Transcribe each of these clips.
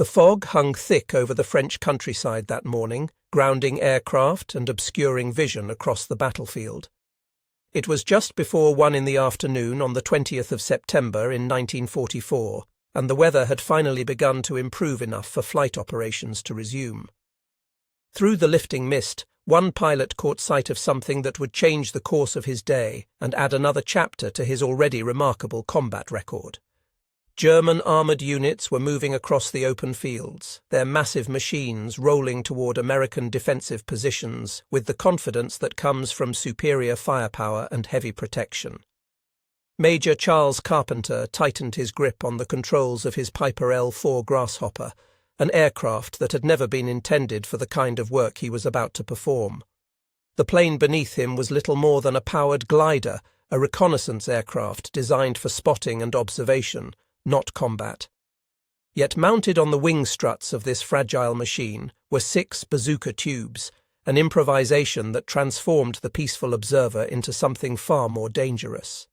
The fog hung thick over the French countryside that morning, grounding aircraft and obscuring vision across the battlefield. It was just before 1 in the afternoon on the 20th of September in 1944, and the weather had finally begun to improve enough for flight operations to resume. Through the lifting mist, one pilot caught sight of something that would change the course of his day and add another chapter to his already remarkable combat record. German armoured units were moving across the open fields, their massive machines rolling toward American defensive positions with the confidence that comes from superior firepower and heavy protection. Major Charles Carpenter tightened his grip on the controls of his Piper L-4 Grasshopper, an aircraft that had never been intended for the kind of work he was about to perform. The plane beneath him was little more than a powered glider, a reconnaissance aircraft designed for spotting and observation, not combat. Yet mounted on the wing struts of this fragile machine were 6 bazooka tubes, an improvisation that transformed the peaceful observer into something far more dangerous.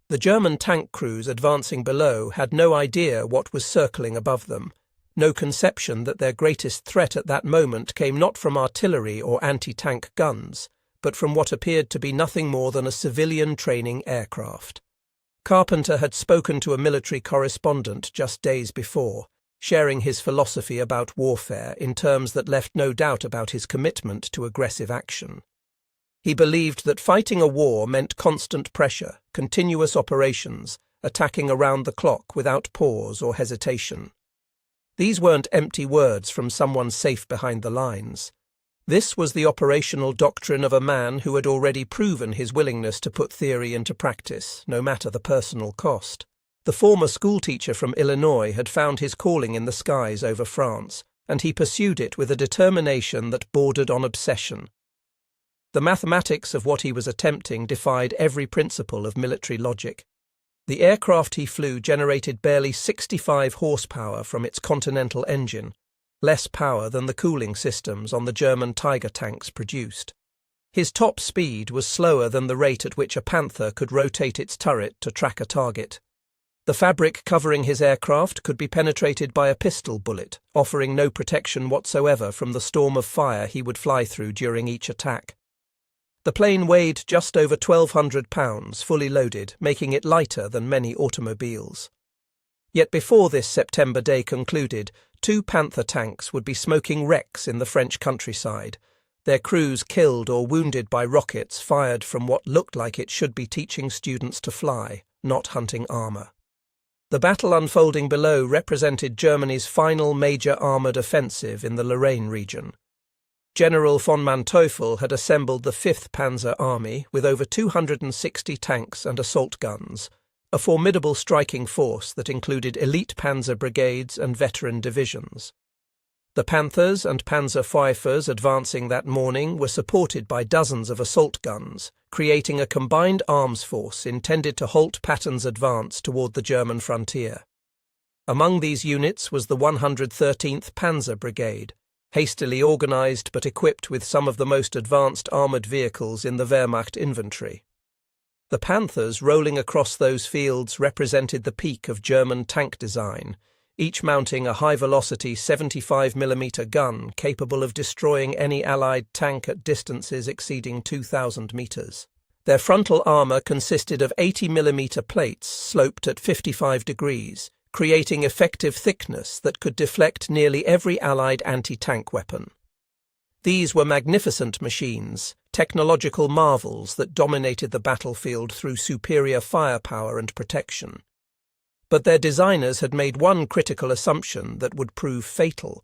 The German tank crews advancing below had no idea what was circling above them, no conception that their greatest threat at that moment came not from artillery or anti-tank guns, but from what appeared to be nothing more than a civilian training aircraft. Carpenter had spoken to a military correspondent just days before, sharing his philosophy about warfare in terms that left no doubt about his commitment to aggressive action. He believed that fighting a war meant constant pressure, continuous operations, attacking around the clock without pause or hesitation. These weren't empty words from someone safe behind the lines. This was the operational doctrine of a man who had already proven his willingness to put theory into practice, no matter the personal cost. The former schoolteacher from Illinois had found his calling in the skies over France, and he pursued it with a determination that bordered on obsession. The mathematics of what he was attempting defied every principle of military logic. The aircraft he flew generated barely 65 horsepower from its Continental engine, less power than the cooling systems on the German Tiger tanks produced. His top speed was slower than the rate at which a Panther could rotate its turret to track a target. The fabric covering his aircraft could be penetrated by a pistol bullet, offering no protection whatsoever from the storm of fire he would fly through during each attack. The plane weighed just over 1,200 pounds, fully loaded, making it lighter than many automobiles. Yet before this September day concluded, 2 Panther tanks would be smoking wrecks in the French countryside, their crews killed or wounded by rockets fired from what looked like it should be teaching students to fly, not hunting armour. The battle unfolding below represented Germany's final major armoured offensive in the Lorraine region. General von Manteuffel had assembled the 5th Panzer Army with over 260 tanks and assault guns, a formidable striking force that included elite panzer brigades and veteran divisions. The Panthers and Panzerpfeifers advancing that morning were supported by dozens of assault guns, creating a combined arms force intended to halt Patton's advance toward the German frontier. Among these units was the 113th Panzer Brigade, hastily organized but equipped with some of the most advanced armored vehicles in the Wehrmacht inventory. The Panthers rolling across those fields represented the peak of German tank design, each mounting a high-velocity 75mm gun capable of destroying any Allied tank at distances exceeding 2,000 meters. Their frontal armor consisted of 80mm plates sloped at 55 degrees, creating effective thickness that could deflect nearly every Allied anti-tank weapon. These were magnificent machines, technological marvels that dominated the battlefield through superior firepower and protection. But their designers had made one critical assumption that would prove fatal.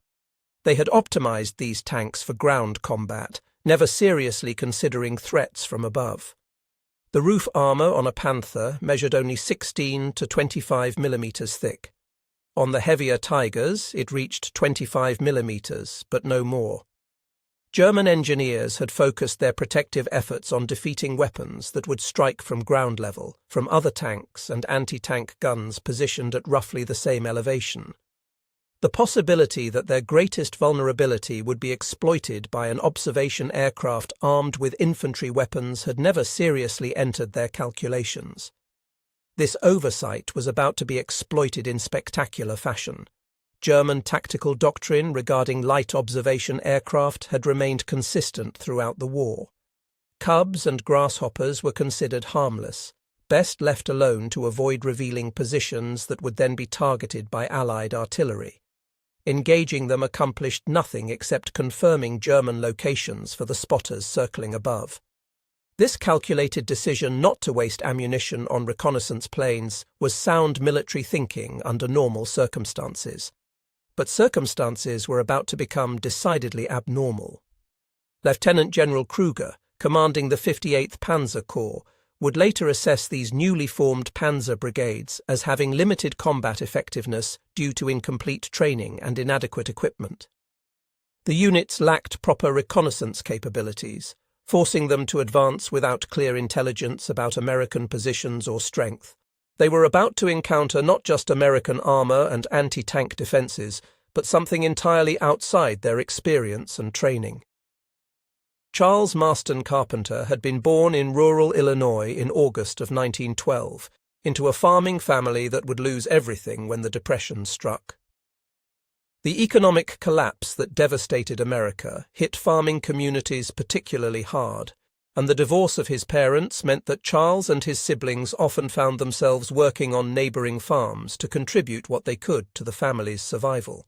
They had optimized these tanks for ground combat, never seriously considering threats from above. The roof armor on a Panther measured only 16 to 25 millimeters thick. On the heavier Tigers, it reached 25 millimeters, but no more. German engineers had focused their protective efforts on defeating weapons that would strike from ground level, from other tanks and anti-tank guns positioned at roughly the same elevation. The possibility that their greatest vulnerability would be exploited by an observation aircraft armed with infantry weapons had never seriously entered their calculations. This oversight was about to be exploited in spectacular fashion. German tactical doctrine regarding light observation aircraft had remained consistent throughout the war. Cubs and grasshoppers were considered harmless, best left alone to avoid revealing positions that would then be targeted by Allied artillery. Engaging them accomplished nothing except confirming German locations for the spotters circling above. This calculated decision not to waste ammunition on reconnaissance planes was sound military thinking under normal circumstances. But circumstances were about to become decidedly abnormal. Lieutenant General Kruger, commanding the 58th Panzer Corps, would later assess these newly formed panzer brigades as having limited combat effectiveness due to incomplete training and inadequate equipment. The units lacked proper reconnaissance capabilities, forcing them to advance without clear intelligence about American positions or strength. They were about to encounter not just American armor and anti-tank defenses, but something entirely outside their experience and training. Charles Marston Carpenter had been born in rural Illinois in August of 1912, into a farming family that would lose everything when the Depression struck. The economic collapse that devastated America hit farming communities particularly hard, and the divorce of his parents meant that Charles and his siblings often found themselves working on neighboring farms to contribute what they could to the family's survival.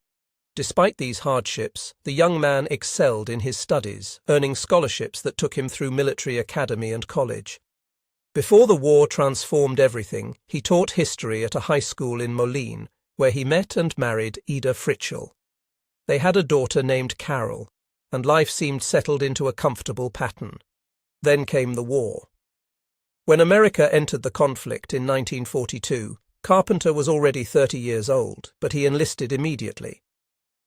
Despite these hardships, the young man excelled in his studies, earning scholarships that took him through military academy and college. Before the war transformed everything, he taught history at a high school in Moline, where he met and married Ida Fritschel. They had a daughter named Carol, and life seemed settled into a comfortable pattern. Then came the war. When America entered the conflict in 1942, Carpenter was already 30 years old, but he enlisted immediately.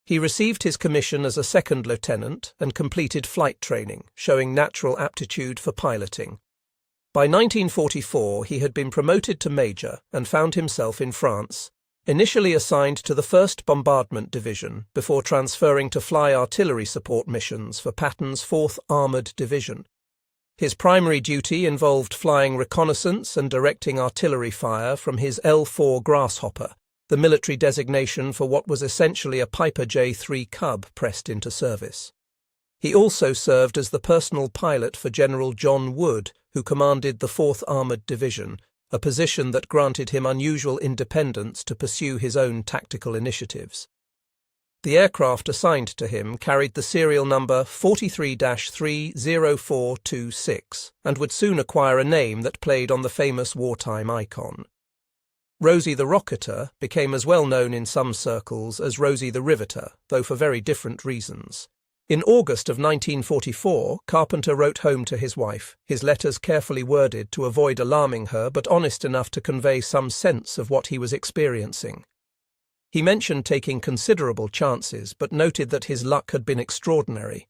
He received his commission as a second lieutenant and completed flight training, showing natural aptitude for piloting. By 1944, he had been promoted to major and found himself in France, initially assigned to the 1st Bombardment Division before transferring to fly artillery support missions for Patton's 4th Armoured Division. His primary duty involved flying reconnaissance and directing artillery fire from his L-4 Grasshopper, the military designation for what was essentially a Piper J-3 Cub pressed into service. He also served as the personal pilot for General John Wood, who commanded the 4th Armoured Division, a position that granted him unusual independence to pursue his own tactical initiatives. The aircraft assigned to him carried the serial number 43-30426 and would soon acquire a name that played on the famous wartime icon. Rosie the Rocketer became as well known in some circles as Rosie the Riveter, though for very different reasons. In August of 1944, Carpenter wrote home to his wife, his letters carefully worded to avoid alarming her but honest enough to convey some sense of what he was experiencing. He mentioned taking considerable chances but noted that his luck had been extraordinary.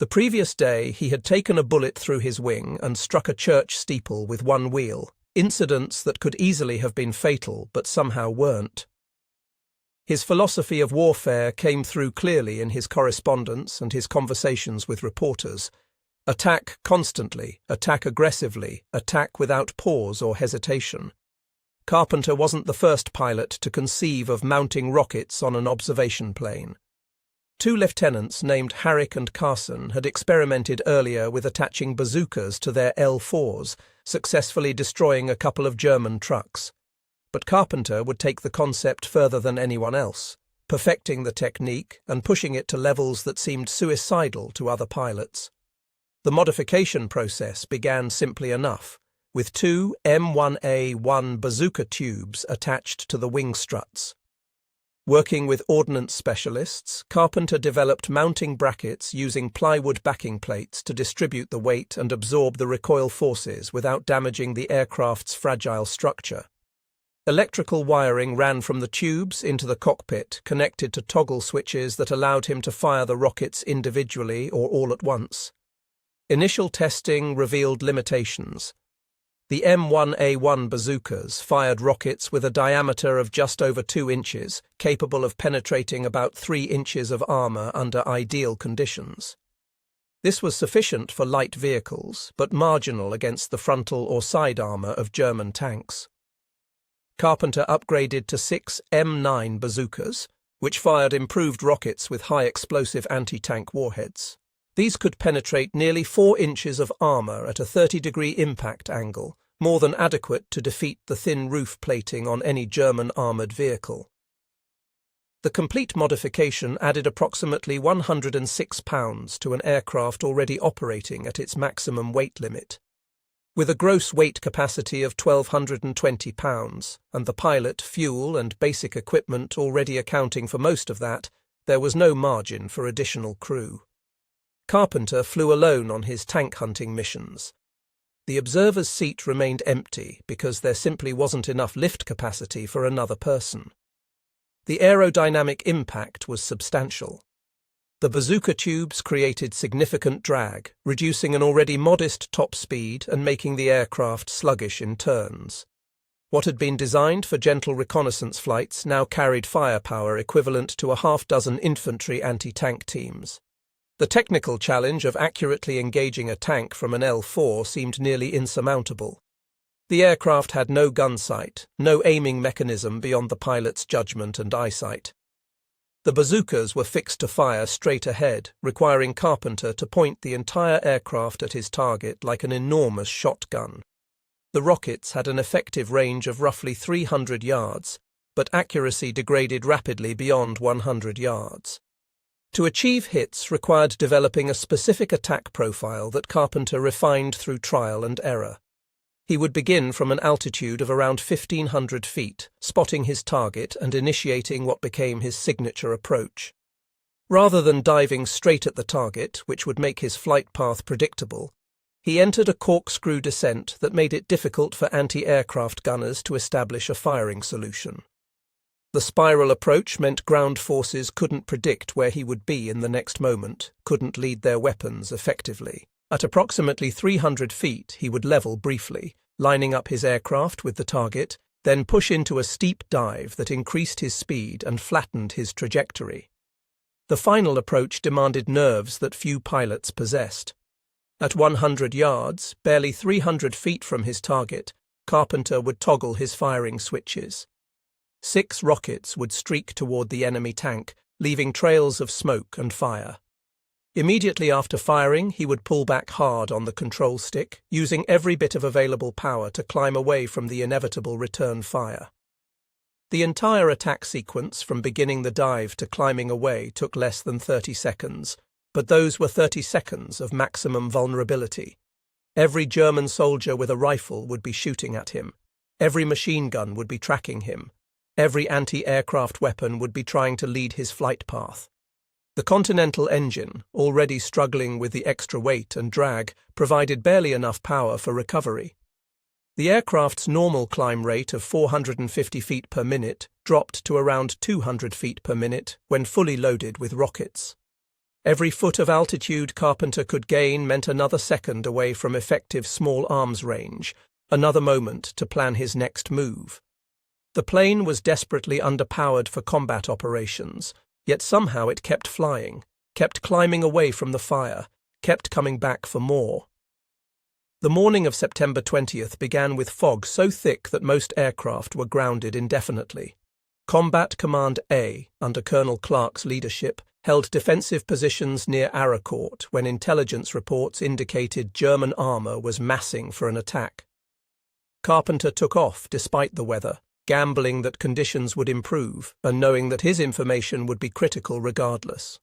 The previous day he had taken a bullet through his wing and struck a church steeple with one wheel, incidents that could easily have been fatal but somehow weren't. His philosophy of warfare came through clearly in his correspondence and his conversations with reporters. Attack constantly, attack aggressively, attack without pause or hesitation. Carpenter wasn't the first pilot to conceive of mounting rockets on an observation plane. Two lieutenants named Harrick and Carson had experimented earlier with attaching bazookas to their L-4s, successfully destroying a couple of German trucks. But Carpenter would take the concept further than anyone else, perfecting the technique and pushing it to levels that seemed suicidal to other pilots. The modification process began simply enough, with two M1A1 bazooka tubes attached to the wing struts. Working with ordnance specialists, Carpenter developed mounting brackets using plywood backing plates to distribute the weight and absorb the recoil forces without damaging the aircraft's fragile structure. Electrical wiring ran from the tubes into the cockpit, connected to toggle switches that allowed him to fire the rockets individually or all at once. Initial testing revealed limitations. The M1A1 bazookas fired rockets with a diameter of just over 2 inches, capable of penetrating about 3 inches of armor under ideal conditions. This was sufficient for light vehicles, but marginal against the frontal or side armor of German tanks. Carpenter upgraded to 6 M9 bazookas, which fired improved rockets with high-explosive anti-tank warheads. These could penetrate nearly 4 inches of armor at a 30-degree impact angle, more than adequate to defeat the thin roof plating on any German armored vehicle. The complete modification added approximately 106 pounds to an aircraft already operating at its maximum weight limit. With a gross weight capacity of 1,220 pounds, and the pilot, fuel and basic equipment already accounting for most of that, there was no margin for additional crew. Carpenter flew alone on his tank hunting missions. The observer's seat remained empty because there simply wasn't enough lift capacity for another person. The aerodynamic impact was substantial. The bazooka tubes created significant drag, reducing an already modest top speed and making the aircraft sluggish in turns. What had been designed for gentle reconnaissance flights now carried firepower equivalent to a half-dozen infantry anti-tank teams. The technical challenge of accurately engaging a tank from an L-4 seemed nearly insurmountable. The aircraft had no gun sight, no aiming mechanism beyond the pilot's judgment and eyesight. The bazookas were fixed to fire straight ahead, requiring Carpenter to point the entire aircraft at his target like an enormous shotgun. The rockets had an effective range of roughly 300 yards, but accuracy degraded rapidly beyond 100 yards. To achieve hits required developing a specific attack profile that Carpenter refined through trial and error. He would begin from an altitude of around 1,500 feet, spotting his target and initiating what became his signature approach. Rather than diving straight at the target, which would make his flight path predictable, he entered a corkscrew descent that made it difficult for anti-aircraft gunners to establish a firing solution. The spiral approach meant ground forces couldn't predict where he would be in the next moment, couldn't lead their weapons effectively. At approximately 300 feet, he would level briefly, lining up his aircraft with the target, then push into a steep dive that increased his speed and flattened his trajectory. The final approach demanded nerves that few pilots possessed. At 100 yards, barely 300 feet from his target, Carpenter would toggle his firing switches. 6 rockets would streak toward the enemy tank, leaving trails of smoke and fire. Immediately after firing, he would pull back hard on the control stick, using every bit of available power to climb away from the inevitable return fire. The entire attack sequence, from beginning the dive to climbing away, took less than 30 seconds, but those were 30 seconds of maximum vulnerability. Every German soldier with a rifle would be shooting at him. Every machine gun would be tracking him. Every anti-aircraft weapon would be trying to lead his flight path. The Continental engine, already struggling with the extra weight and drag, provided barely enough power for recovery. The aircraft's normal climb rate of 450 feet per minute dropped to around 200 feet per minute when fully loaded with rockets. Every foot of altitude Carpenter could gain meant another second away from effective small arms range, another moment to plan his next move. The plane was desperately underpowered for combat operations, yet somehow it kept flying, kept climbing away from the fire, kept coming back for more. The morning of September 20th began with fog so thick that most aircraft were grounded indefinitely. Combat Command A, under Colonel Clark's leadership, held defensive positions near Aracourt when intelligence reports indicated German armor was massing for an attack. Carpenter took off despite the weather, gambling that conditions would improve and knowing that his information would be critical regardless.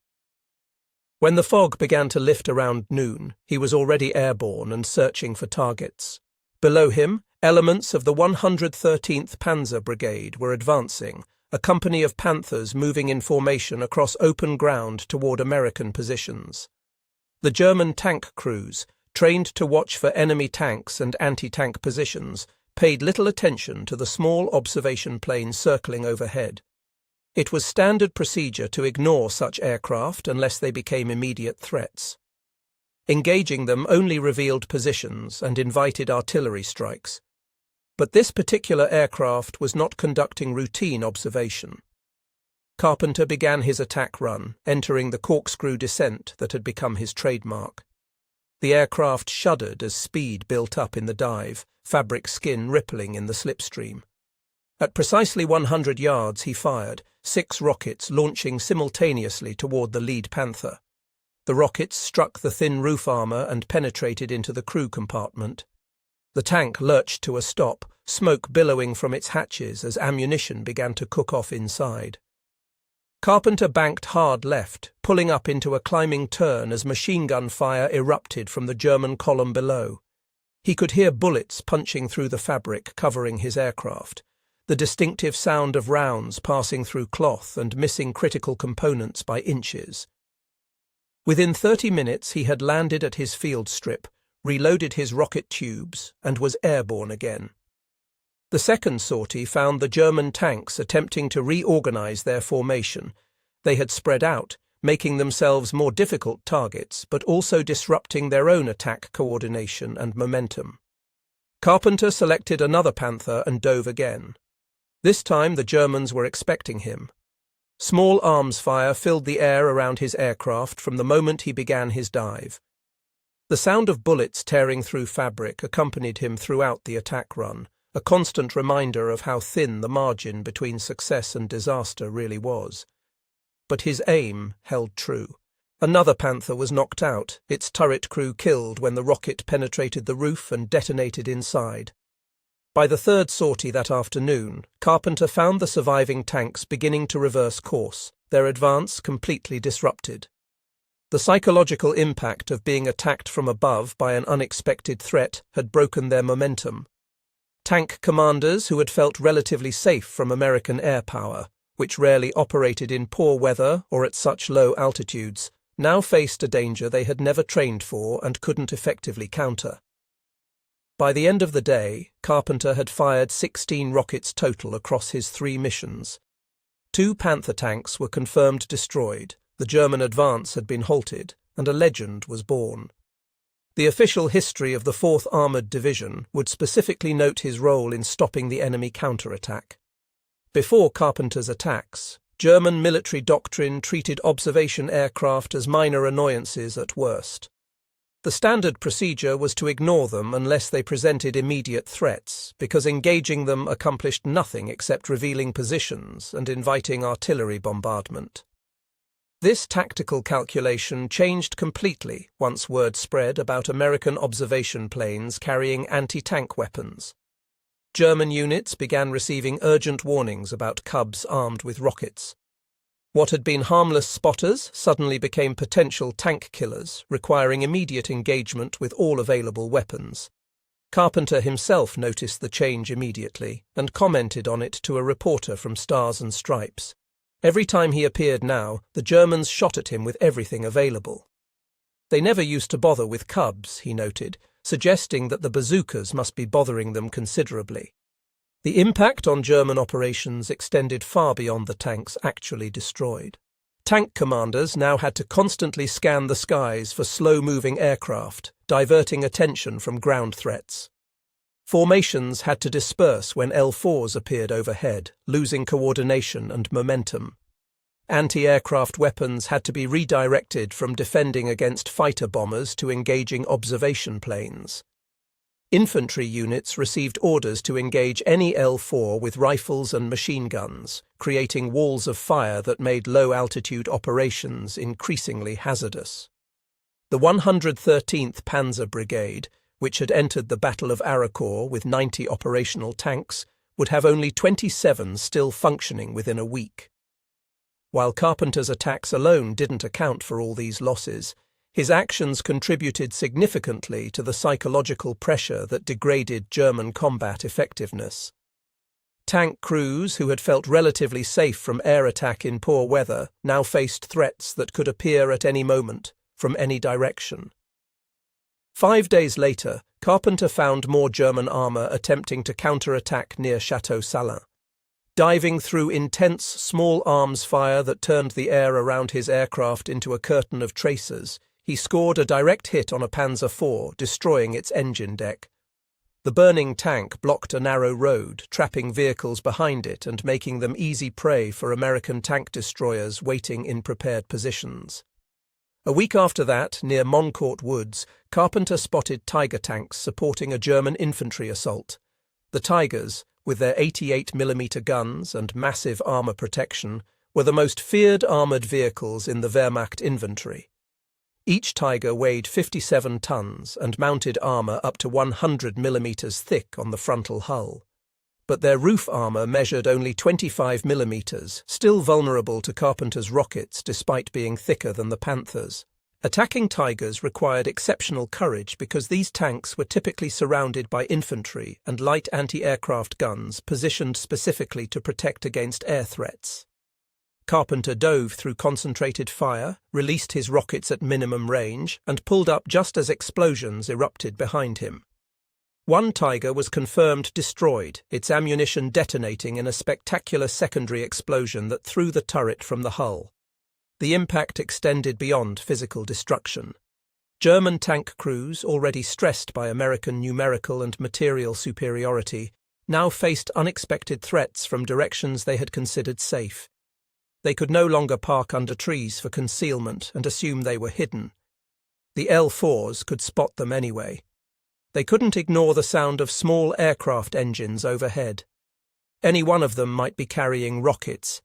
When the fog began to lift around noon, he was already airborne and searching for targets. Below him, elements of the 113th Panzer Brigade were advancing, a company of Panthers moving in formation across open ground toward American positions. The German tank crews, trained to watch for enemy tanks and anti-tank positions, paid little attention to the small observation plane circling overhead. It was standard procedure to ignore such aircraft unless they became immediate threats. Engaging them only revealed positions and invited artillery strikes. But this particular aircraft was not conducting routine observation. Carpenter began his attack run, entering the corkscrew descent that had become his trademark. The aircraft shuddered as speed built up in the dive, fabric skin rippling in the slipstream. At precisely 100 yards he fired, 6 rockets launching simultaneously toward the lead Panther. The rockets struck the thin roof armor and penetrated into the crew compartment. The tank lurched to a stop, smoke billowing from its hatches as ammunition began to cook off inside. Carpenter banked hard left, pulling up into a climbing turn as machine gun fire erupted from the German column below. He could hear bullets punching through the fabric covering his aircraft, the distinctive sound of rounds passing through cloth and missing critical components by inches. Within 30 minutes he had landed at his field strip, reloaded his rocket tubes, and was airborne again. The second sortie found the German tanks attempting to reorganize their formation. They had spread out, making themselves more difficult targets, but also disrupting their own attack coordination and momentum. Carpenter selected another Panther and dove again. This time the Germans were expecting him. Small arms fire filled the air around his aircraft from the moment he began his dive. The sound of bullets tearing through fabric accompanied him throughout the attack run, a constant reminder of how thin the margin between success and disaster really was. But his aim held true. Another Panther was knocked out, its turret crew killed when the rocket penetrated the roof and detonated inside. By the third sortie that afternoon, Carpenter found the surviving tanks beginning to reverse course, their advance completely disrupted. The psychological impact of being attacked from above by an unexpected threat had broken their momentum. Tank commanders who had felt relatively safe from American air power, which rarely operated in poor weather or at such low altitudes, now faced a danger they had never trained for and couldn't effectively counter. By the end of the day, Carpenter had fired 16 rockets total across his 3 missions. 2 Panther tanks were confirmed destroyed, the German advance had been halted, and a legend was born. The official history of the 4th Armoured Division would specifically note his role in stopping the enemy counterattack. Before Carpenter's attacks, German military doctrine treated observation aircraft as minor annoyances at worst. The standard procedure was to ignore them unless they presented immediate threats, because engaging them accomplished nothing except revealing positions and inviting artillery bombardment. This tactical calculation changed completely once word spread about American observation planes carrying anti-tank weapons. German units began receiving urgent warnings about Cubs armed with rockets. What had been harmless spotters suddenly became potential tank killers, requiring immediate engagement with all available weapons. Carpenter himself noticed the change immediately and commented on it to a reporter from Stars and Stripes. Every time he appeared now, the Germans shot at him with everything available. They never used to bother with Cubs, he noted, suggesting that the bazookas must be bothering them considerably. The impact on German operations extended far beyond the tanks actually destroyed. Tank commanders now had to constantly scan the skies for slow-moving aircraft, diverting attention from ground threats. Formations had to disperse when L-4s appeared overhead, losing coordination and momentum. Anti-aircraft weapons had to be redirected from defending against fighter bombers to engaging observation planes. Infantry units received orders to engage any L-4 with rifles and machine guns, creating walls of fire that made low-altitude operations increasingly hazardous. The 113th Panzer Brigade, which had entered the Battle of Araucourt with 90 operational tanks, would have only 27 still functioning within a week. While Carpenter's attacks alone didn't account for all these losses, his actions contributed significantly to the psychological pressure that degraded German combat effectiveness. Tank crews who had felt relatively safe from air attack in poor weather now faced threats that could appear at any moment, from any direction. 5 days later, Carpenter found more German armour attempting to counterattack near Chateau Salin. Diving through intense small arms fire that turned the air around his aircraft into a curtain of tracers, he scored a direct hit on a Panzer IV, destroying its engine deck. The burning tank blocked a narrow road, trapping vehicles behind it and making them easy prey for American tank destroyers waiting in prepared positions. A week after that, near Moncourt Woods, Carpenter spotted Tiger tanks supporting a German infantry assault. The Tigers, with their 88mm guns and massive armor protection, were the most feared armored vehicles in the Wehrmacht inventory. Each Tiger weighed 57 tons and mounted armor up to 100mm thick on the frontal hull. But their roof armor measured only 25mm, still vulnerable to Carpenter's rockets despite being thicker than the Panthers. Attacking Tigers required exceptional courage because these tanks were typically surrounded by infantry and light anti-aircraft guns positioned specifically to protect against air threats. Carpenter dove through concentrated fire, released his rockets at minimum range, and pulled up just as explosions erupted behind him. One Tiger was confirmed destroyed, its ammunition detonating in a spectacular secondary explosion that threw the turret from the hull. The impact extended beyond physical destruction. German tank crews, already stressed by American numerical and material superiority, now faced unexpected threats from directions they had considered safe. They could no longer park under trees for concealment and assume they were hidden. The L-4s could spot them anyway. They couldn't ignore the sound of small aircraft engines overhead. Any one of them might be carrying rockets.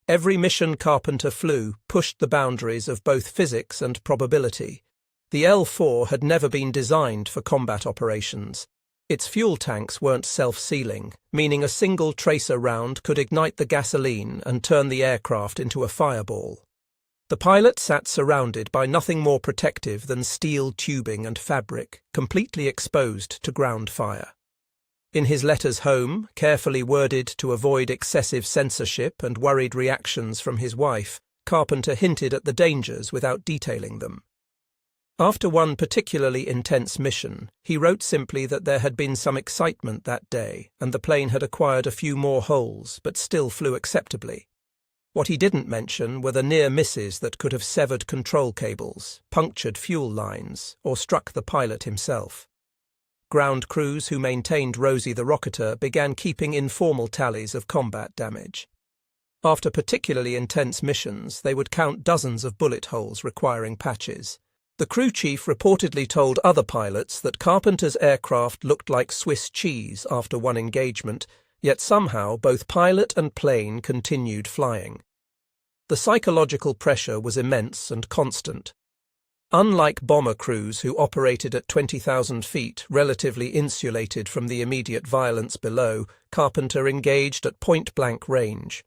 Every mission Carpenter flew pushed the boundaries of both physics and probability. The L-4 had never been designed for combat operations. Its fuel tanks weren't self-sealing, meaning a single tracer round could ignite the gasoline and turn the aircraft into a fireball. The pilot sat surrounded by nothing more protective than steel tubing and fabric, completely exposed to ground fire. In his letters home, carefully worded to avoid excessive censorship and worried reactions from his wife, Carpenter hinted at the dangers without detailing them. After one particularly intense mission, he wrote simply that there had been some excitement that day and the plane had acquired a few more holes but still flew acceptably. What he didn't mention were the near misses that could have severed control cables, punctured fuel lines, or struck the pilot himself. Ground crews who maintained Rosie the Rocketer began keeping informal tallies of combat damage. After particularly intense missions, they would count dozens of bullet holes requiring patches. The crew chief reportedly told other pilots that Carpenter's aircraft looked like Swiss cheese after one engagement, yet somehow both pilot and plane continued flying. The psychological pressure was immense and constant. Unlike bomber crews who operated at 20,000 feet, relatively insulated from the immediate violence below, Carpenter engaged at point-blank range.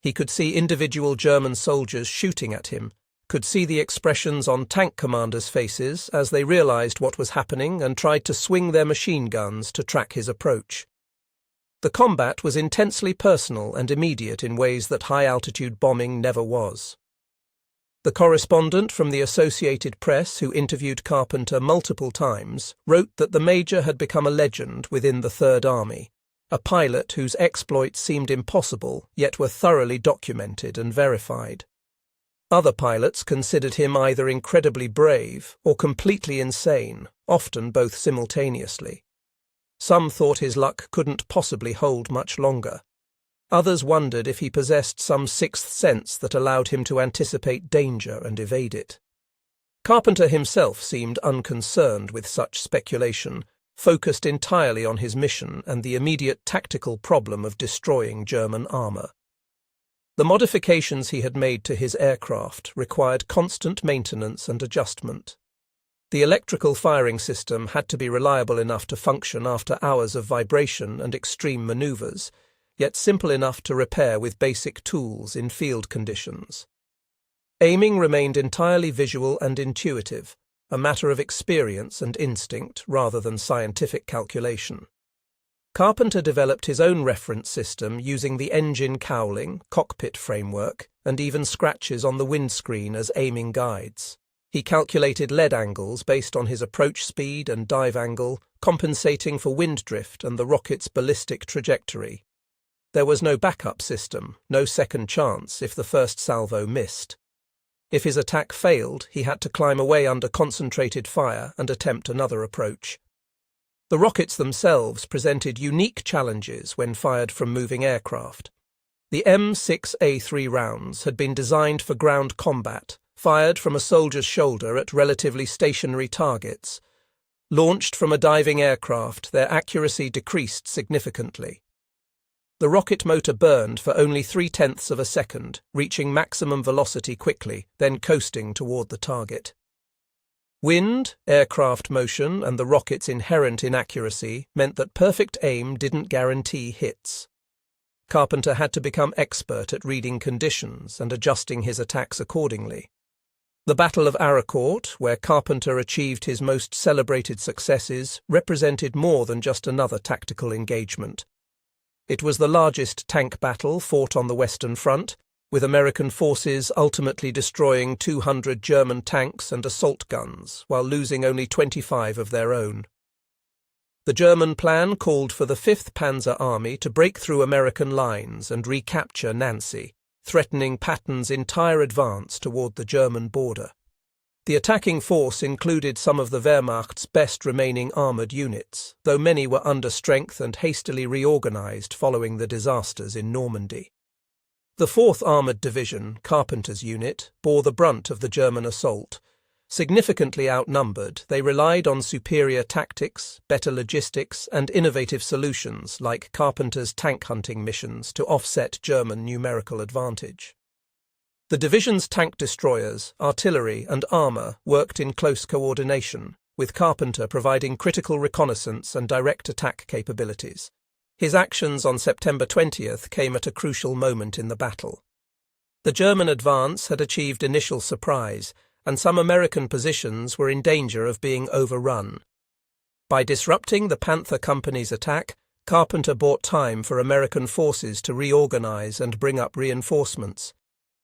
He could see individual German soldiers shooting at him, could see the expressions on tank commanders' faces as they realized what was happening and tried to swing their machine guns to track his approach. The combat was intensely personal and immediate in ways that high-altitude bombing never was. The correspondent from the Associated Press, who interviewed Carpenter multiple times, wrote that the Major had become a legend within the Third Army, a pilot whose exploits seemed impossible, yet were thoroughly documented and verified. Other pilots considered him either incredibly brave or completely insane, often both simultaneously. Some thought his luck couldn't possibly hold much longer. Others wondered if he possessed some sixth sense that allowed him to anticipate danger and evade it. Carpenter himself seemed unconcerned with such speculation, focused entirely on his mission and the immediate tactical problem of destroying German armor. The modifications he had made to his aircraft required constant maintenance and adjustment. The electrical firing system had to be reliable enough to function after hours of vibration and extreme maneuvers, yet simple enough to repair with basic tools in field conditions. Aiming remained entirely visual and intuitive, a matter of experience and instinct rather than scientific calculation. Carpenter developed his own reference system using the engine cowling, cockpit framework, and even scratches on the windscreen as aiming guides. He calculated lead angles based on his approach speed and dive angle, compensating for wind drift and the rocket's ballistic trajectory. There was no backup system, no second chance if the first salvo missed. If his attack failed, he had to climb away under concentrated fire and attempt another approach. The rockets themselves presented unique challenges when fired from moving aircraft. The M6A3 rounds had been designed for ground combat, fired from a soldier's shoulder at relatively stationary targets. Launched from a diving aircraft, their accuracy decreased significantly. The rocket motor burned for only 0.3 of a second, reaching maximum velocity quickly, then coasting toward the target. Wind, aircraft motion, and the rocket's inherent inaccuracy meant that perfect aim didn't guarantee hits. Carpenter had to become expert at reading conditions and adjusting his attacks accordingly. The Battle of Aracourt, where Carpenter achieved his most celebrated successes, represented more than just another tactical engagement. It was the largest tank battle fought on the Western Front, with American forces ultimately destroying 200 German tanks and assault guns, while losing only 25 of their own. The German plan called for the 5th Panzer Army to break through American lines and recapture Nancy, threatening Patton's entire advance toward the German border. The attacking force included some of the Wehrmacht's best remaining armoured units, though many were under strength and hastily reorganised following the disasters in Normandy. The 4th Armoured Division, Carpenter's unit, bore the brunt of the German assault. Significantly outnumbered, they relied on superior tactics, better logistics, and innovative solutions like Carpenter's tank hunting missions to offset German numerical advantage. The division's tank destroyers, artillery, and armour worked in close coordination, with Carpenter providing critical reconnaissance and direct attack capabilities. His actions on September 20th came at a crucial moment in the battle. The German advance had achieved initial surprise, and some American positions were in danger of being overrun. By disrupting the Panther Company's attack, Carpenter bought time for American forces to reorganize and bring up reinforcements.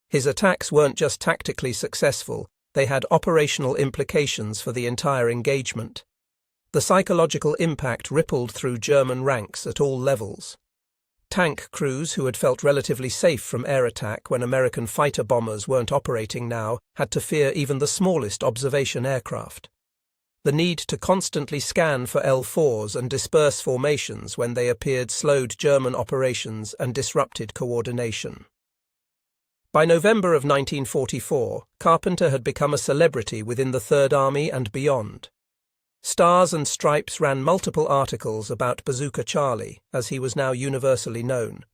His attacks weren't just tactically successful, they had operational implications for the entire engagement. The psychological impact rippled through German ranks at all levels. Tank crews who had felt relatively safe from air attack when American fighter bombers weren't operating now had to fear even the smallest observation aircraft. The need to constantly scan for L-4s and disperse formations when they appeared slowed German operations and disrupted coordination. By November of 1944, Carpenter had become a celebrity within the Third Army and beyond. Stars and Stripes ran multiple articles about Bazooka Charlie, as he was now universally known.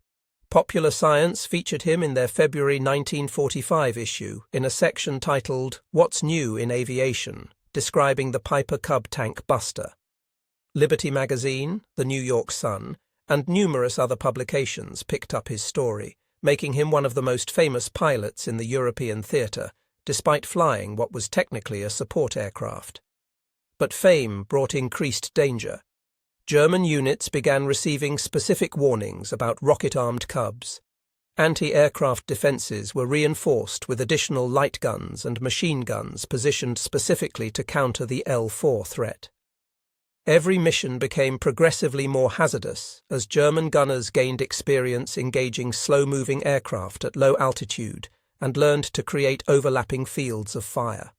Popular Science featured him in their February 1945 issue in a section titled "What's New in Aviation?", describing the Piper Cub tank Buster. Liberty Magazine, the New York Sun, and numerous other publications picked up his story, making him one of the most famous pilots in the European theatre, despite flying what was technically a support aircraft. But fame brought increased danger. German units began receiving specific warnings about rocket-armed Cubs. Anti-aircraft defences were reinforced with additional light guns and machine guns positioned specifically to counter the L-4 threat. Every mission became progressively more hazardous as German gunners gained experience engaging slow-moving aircraft at low altitude and learned to create overlapping fields of fire.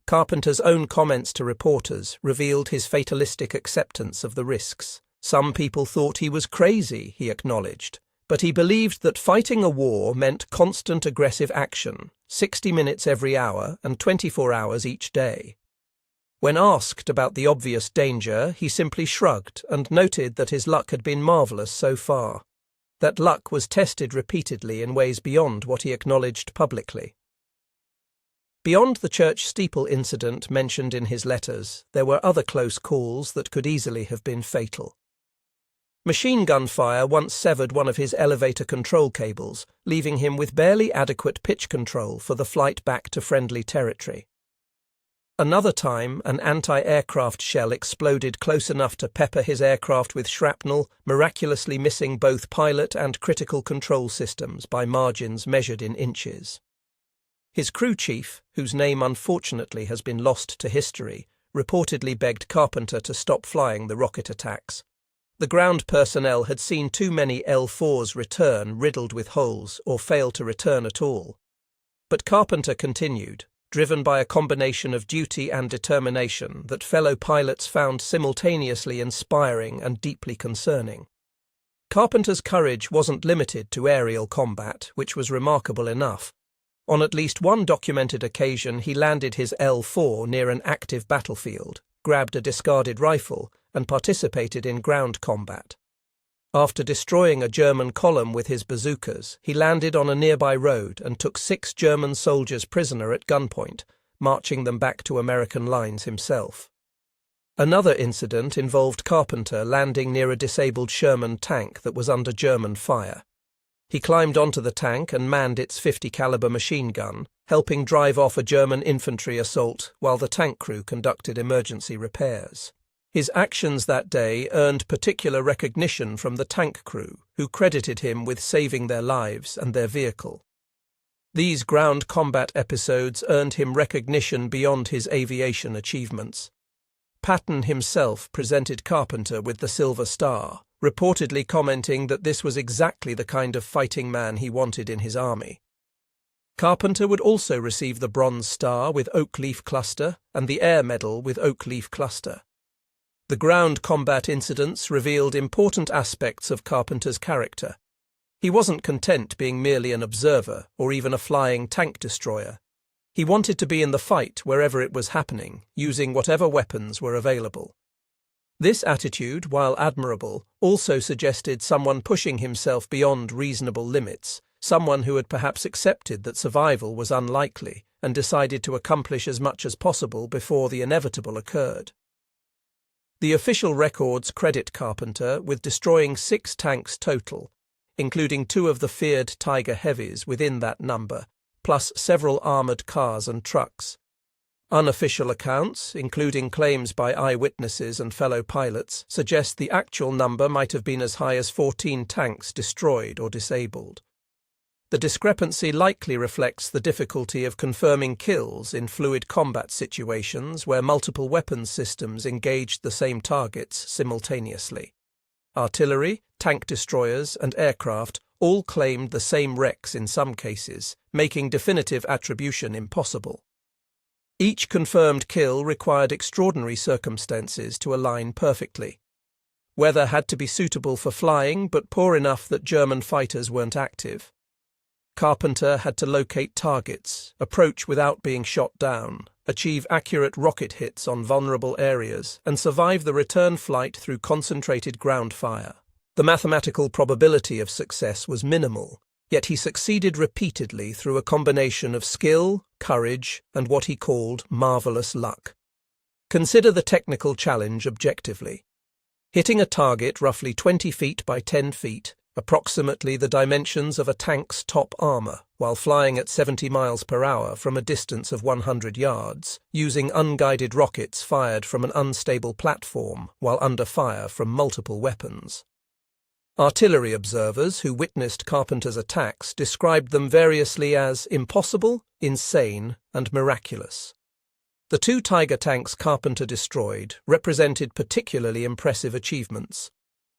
Carpenter's own comments to reporters revealed his fatalistic acceptance of the risks. Some people thought he was crazy, he acknowledged, but he believed that fighting a war meant constant aggressive action, 60 minutes every hour and 24 hours each day. When asked about the obvious danger, he simply shrugged and noted that his luck had been marvellous so far. That luck was tested repeatedly in ways beyond what he acknowledged publicly. Beyond the church steeple incident mentioned in his letters, there were other close calls that could easily have been fatal. Machine gun fire once severed one of his elevator control cables, leaving him with barely adequate pitch control for the flight back to friendly territory. Another time, an anti-aircraft shell exploded close enough to pepper his aircraft with shrapnel, miraculously missing both pilot and critical control systems by margins measured in inches. His crew chief, whose name unfortunately has been lost to history, reportedly begged Carpenter to stop flying the rocket attacks. The ground personnel had seen too many L-4s return riddled with holes or fail to return at all. But Carpenter continued, driven by a combination of duty and determination that fellow pilots found simultaneously inspiring and deeply concerning. Carpenter's courage wasn't limited to aerial combat, which was remarkable enough. On at least one documented occasion, he landed his L-4 near an active battlefield, grabbed a discarded rifle, and participated in ground combat. After destroying a German column with his bazookas, he landed on a nearby road and took 6 German soldiers prisoner at gunpoint, marching them back to American lines himself. Another incident involved Carpenter landing near a disabled Sherman tank that was under German fire. He climbed onto the tank and manned its .50 caliber machine gun, helping drive off a German infantry assault while the tank crew conducted emergency repairs. His actions that day earned particular recognition from the tank crew, who credited him with saving their lives and their vehicle. These ground combat episodes earned him recognition beyond his aviation achievements. Patton himself presented Carpenter with the Silver Star, reportedly commenting that this was exactly the kind of fighting man he wanted in his army. Carpenter would also receive the Bronze Star with Oak Leaf Cluster and the Air Medal with Oak Leaf Cluster. The ground combat incidents revealed important aspects of Carpenter's character. He wasn't content being merely an observer or even a flying tank destroyer. He wanted to be in the fight wherever it was happening, using whatever weapons were available. This attitude, while admirable, also suggested someone pushing himself beyond reasonable limits, someone who had perhaps accepted that survival was unlikely and decided to accomplish as much as possible before the inevitable occurred. The official records credit Carpenter with destroying 6 tanks total, including 2 of the feared Tiger Heavies within that number, plus several armored cars and trucks. Unofficial accounts, including claims by eyewitnesses and fellow pilots, suggest the actual number might have been as high as 14 tanks destroyed or disabled. The discrepancy likely reflects the difficulty of confirming kills in fluid combat situations where multiple weapons systems engaged the same targets simultaneously. Artillery, tank destroyers, and aircraft all claimed the same wrecks in some cases, making definitive attribution impossible. Each confirmed kill required extraordinary circumstances to align perfectly. Weather had to be suitable for flying, but poor enough that German fighters weren't active. Carpenter had to locate targets, approach without being shot down, achieve accurate rocket hits on vulnerable areas, and survive the return flight through concentrated ground fire. The mathematical probability of success was minimal, yet he succeeded repeatedly through a combination of skill, courage, and what he called marvelous luck. Consider the technical challenge objectively. Hitting a target roughly 20 feet by 10 feet, approximately the dimensions of a tank's top armor, while flying at 70 miles per hour from a distance of 100 yards, using unguided rockets fired from an unstable platform while under fire from multiple weapons. Artillery observers who witnessed Carpenter's attacks described them variously as impossible, insane, and miraculous. The 2 Tiger tanks Carpenter destroyed represented particularly impressive achievements.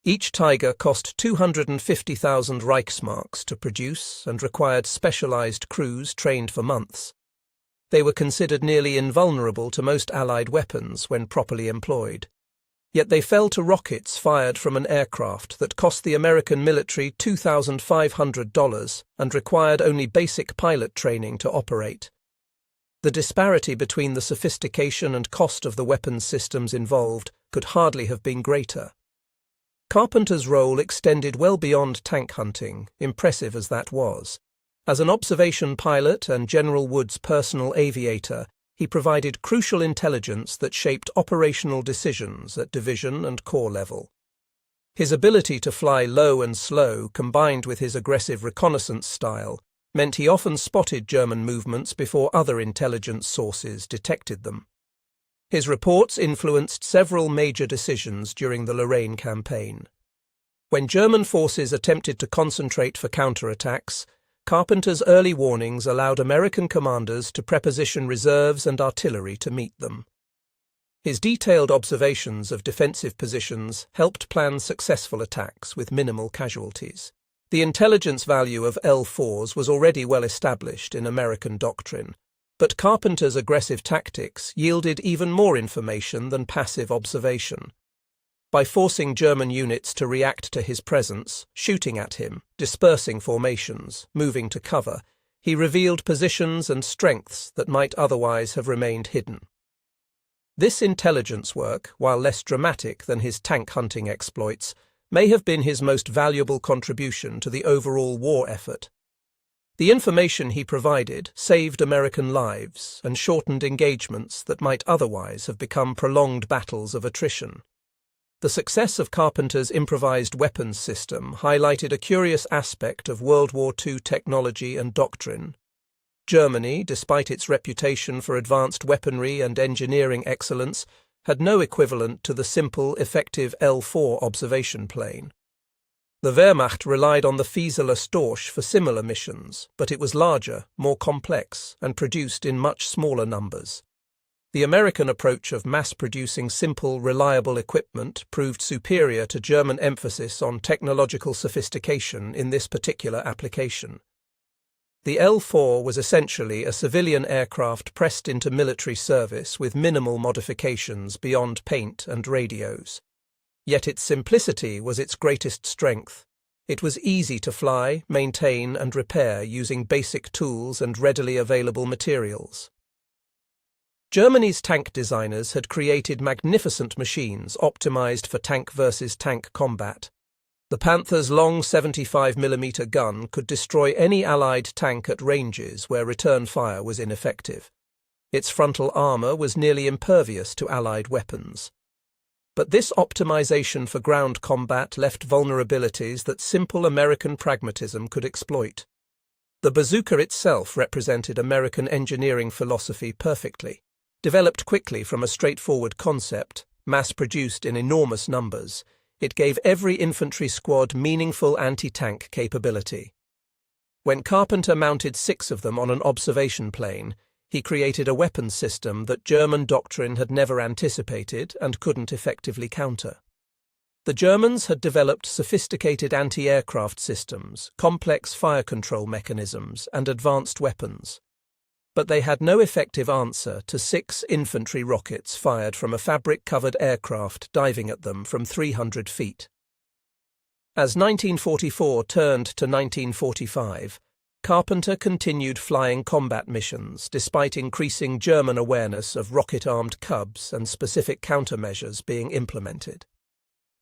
Each Tiger cost 250,000 Reichsmarks to produce and required specialized crews trained for months. They were considered nearly invulnerable to most Allied weapons when properly employed. Yet they fell to rockets fired from an aircraft that cost the American military $2,500 and required only basic pilot training to operate. The disparity between the sophistication and cost of the weapons systems involved could hardly have been greater. Carpenter's role extended well beyond tank hunting, impressive as that was. As an observation pilot and General Wood's personal aviator, he provided crucial intelligence that shaped operational decisions at division and corps level. His ability to fly low and slow, combined with his aggressive reconnaissance style, meant he often spotted German movements before other intelligence sources detected them. His reports influenced several major decisions during the Lorraine campaign. When German forces attempted to concentrate for counterattacks, Carpenter's early warnings allowed American commanders to preposition reserves and artillery to meet them. His detailed observations of defensive positions helped plan successful attacks with minimal casualties. The intelligence value of L-4s was already well established in American doctrine, but Carpenter's aggressive tactics yielded even more information than passive observation. By forcing German units to react to his presence, shooting at him, dispersing formations, moving to cover, he revealed positions and strengths that might otherwise have remained hidden. This intelligence work, while less dramatic than his tank hunting exploits, may have been his most valuable contribution to the overall war effort. The information he provided saved American lives and shortened engagements that might otherwise have become prolonged battles of attrition. The success of Carpenter's improvised weapons system highlighted a curious aspect of World War II technology and doctrine. Germany, despite its reputation for advanced weaponry and engineering excellence, had no equivalent to the simple, effective L-4 observation plane. The Wehrmacht relied on the Fieseler Storch for similar missions, but it was larger, more complex, and produced in much smaller numbers. The American approach of mass-producing simple, reliable equipment proved superior to German emphasis on technological sophistication in this particular application. The L-4 was essentially a civilian aircraft pressed into military service with minimal modifications beyond paint and radios. Yet its simplicity was its greatest strength. It was easy to fly, maintain, and repair using basic tools and readily available materials. Germany's tank designers had created magnificent machines optimized for tank versus tank combat. The Panther's long 75mm gun could destroy any Allied tank at ranges where return fire was ineffective. Its frontal armor was nearly impervious to Allied weapons. But this optimization for ground combat left vulnerabilities that simple American pragmatism could exploit. The bazooka itself represented American engineering philosophy perfectly. Developed quickly from a straightforward concept, mass-produced in enormous numbers, it gave every infantry squad meaningful anti-tank capability. When Carpenter mounted 6 of them on an observation plane, he created a weapons system that German doctrine had never anticipated and couldn't effectively counter. The Germans had developed sophisticated anti-aircraft systems, complex fire control mechanisms, and advanced weapons. But they had no effective answer to 6 infantry rockets fired from a fabric-covered aircraft diving at them from 300 feet. As 1944 turned to 1945, Carpenter continued flying combat missions despite increasing German awareness of rocket-armed Cubs and specific countermeasures being implemented.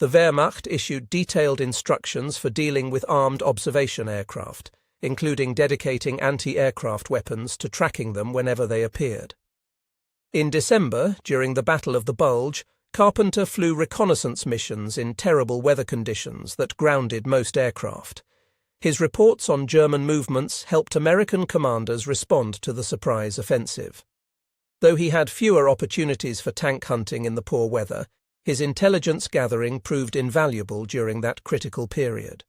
The Wehrmacht issued detailed instructions for dealing with armed observation aircraft, including dedicating anti-aircraft weapons to tracking them whenever they appeared. In December, during the Battle of the Bulge, Carpenter flew reconnaissance missions in terrible weather conditions that grounded most aircraft. His reports on German movements helped American commanders respond to the surprise offensive. Though he had fewer opportunities for tank hunting in the poor weather, his intelligence gathering proved invaluable during that critical period.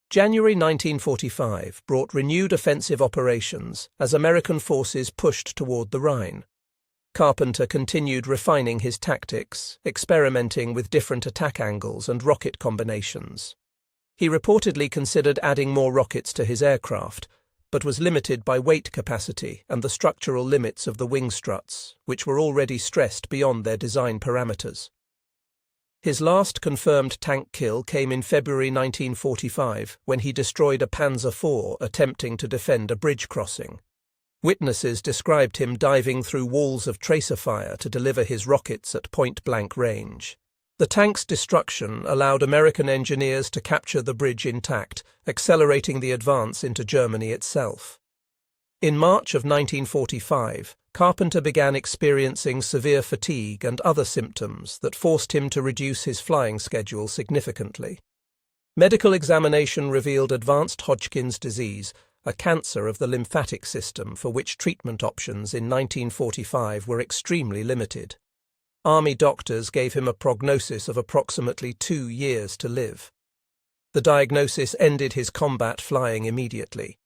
January 1945 brought renewed offensive operations as American forces pushed toward the Rhine. Carpenter continued refining his tactics, experimenting with different attack angles and rocket combinations. He reportedly considered adding more rockets to his aircraft, but was limited by weight capacity and the structural limits of the wing struts, which were already stressed beyond their design parameters. His last confirmed tank kill came in February 1945 when he destroyed a Panzer IV attempting to defend a bridge crossing. Witnesses described him diving through walls of tracer fire to deliver his rockets at point-blank range. The tank's destruction allowed American engineers to capture the bridge intact, accelerating the advance into Germany itself. In March of 1945, Carpenter began experiencing severe fatigue and other symptoms that forced him to reduce his flying schedule significantly. Medical examination revealed advanced Hodgkin's disease, a cancer of the lymphatic system for which treatment options in 1945 were extremely limited. Army doctors gave him a prognosis of approximately 2 years to live. The diagnosis ended his combat flying immediately.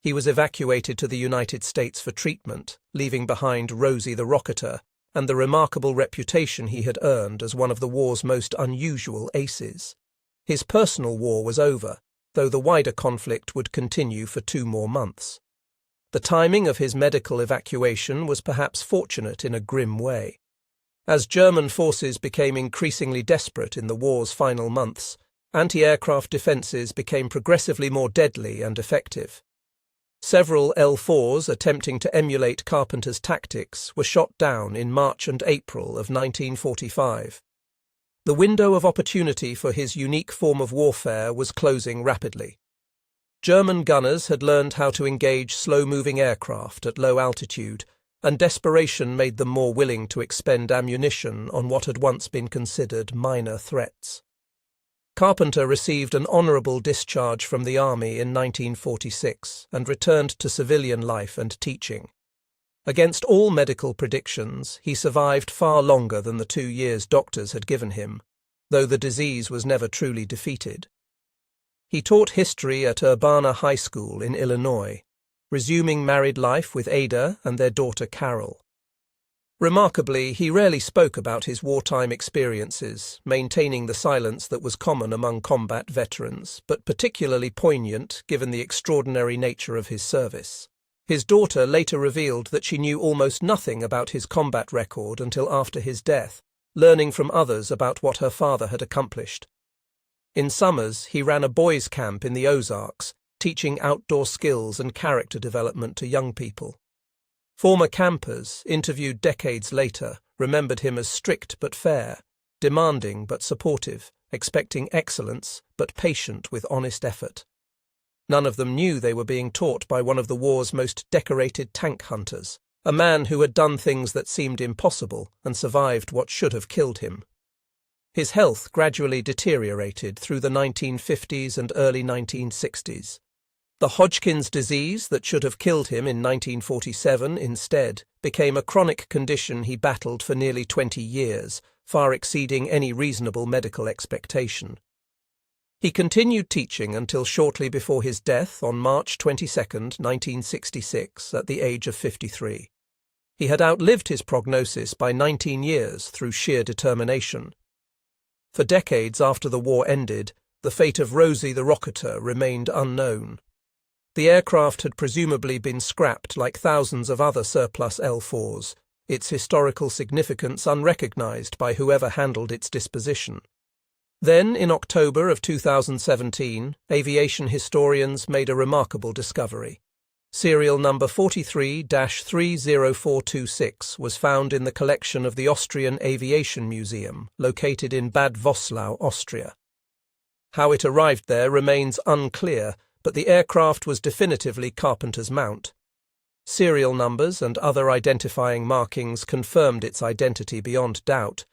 He was evacuated to the United States for treatment, leaving behind Rosie the Rocketer and the remarkable reputation he had earned as one of the war's most unusual aces. His personal war was over, though the wider conflict would continue for 2 more months. The timing of his medical evacuation was perhaps fortunate in a grim way. As German forces became increasingly desperate in the war's final months, anti-aircraft defences became progressively more deadly and effective. Several L-4s attempting to emulate Carpenter's tactics were shot down in March and April of 1945. The window of opportunity for his unique form of warfare was closing rapidly. German gunners had learned how to engage slow-moving aircraft at low altitude, and desperation made them more willing to expend ammunition on what had once been considered minor threats. Carpenter received an honourable discharge from the Army in 1946 and returned to civilian life and teaching. Against all medical predictions, he survived far longer than the 2 years doctors had given him, though the disease was never truly defeated. He taught history at Urbana High School in Illinois, resuming married life with Ada and their daughter Carol. Remarkably, he rarely spoke about his wartime experiences, maintaining the silence that was common among combat veterans, but particularly poignant given the extraordinary nature of his service. His daughter later revealed that she knew almost nothing about his combat record until after his death, learning from others about what her father had accomplished. In summers, he ran a boys' camp in the Ozarks, teaching outdoor skills and character development to young people. Former campers, interviewed decades later, remembered him as strict but fair, demanding but supportive, expecting excellence but patient with honest effort. None of them knew they were being taught by one of the war's most decorated tank hunters, a man who had done things that seemed impossible and survived what should have killed him. His health gradually deteriorated through the 1950s and early 1960s. The Hodgkin's disease that should have killed him in 1947 instead became a chronic condition he battled for nearly 20 years, far exceeding any reasonable medical expectation. He continued teaching until shortly before his death on March 22, 1966, at the age of 53. He had outlived his prognosis by 19 years through sheer determination. For decades after the war ended, the fate of Rosie the Rocketer remained unknown. The aircraft had presumably been scrapped like thousands of other surplus L-4s, its historical significance unrecognized by whoever handled its disposition. Then, in October of 2017, aviation historians made a remarkable discovery. Serial number 43-30426 was found in the collection of the Austrian Aviation Museum, located in Bad Voslau, Austria. How it arrived there remains unclear, but the aircraft was definitively Carpenter's mount. Serial numbers and other identifying markings confirmed its identity beyond doubt.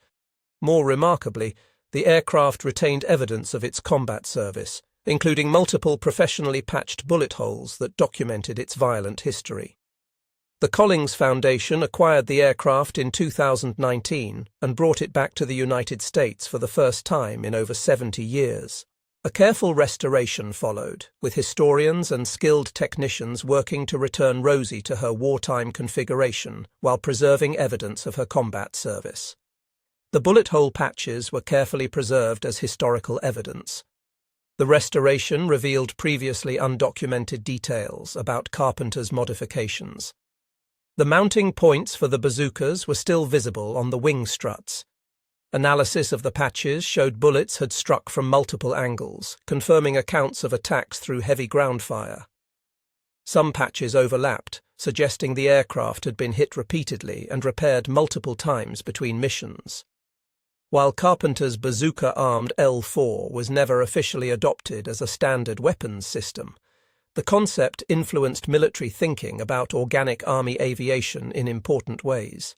More remarkably, the aircraft retained evidence of its combat service, including multiple professionally patched bullet holes that documented its violent history. The Collings Foundation acquired the aircraft in 2019 and brought it back to the United States for the first time in over 70 years. A careful restoration followed, with historians and skilled technicians working to return Rosie to her wartime configuration while preserving evidence of her combat service. The bullet hole patches were carefully preserved as historical evidence. The restoration revealed previously undocumented details about Carpenter's modifications. The mounting points for the bazookas were still visible on the wing struts. Analysis of the patches showed bullets had struck from multiple angles, confirming accounts of attacks through heavy ground fire. Some patches overlapped, suggesting the aircraft had been hit repeatedly and repaired multiple times between missions. While Carpenter's bazooka-armed L-4 was never officially adopted as a standard weapons system, the concept influenced military thinking about organic army aviation in important ways.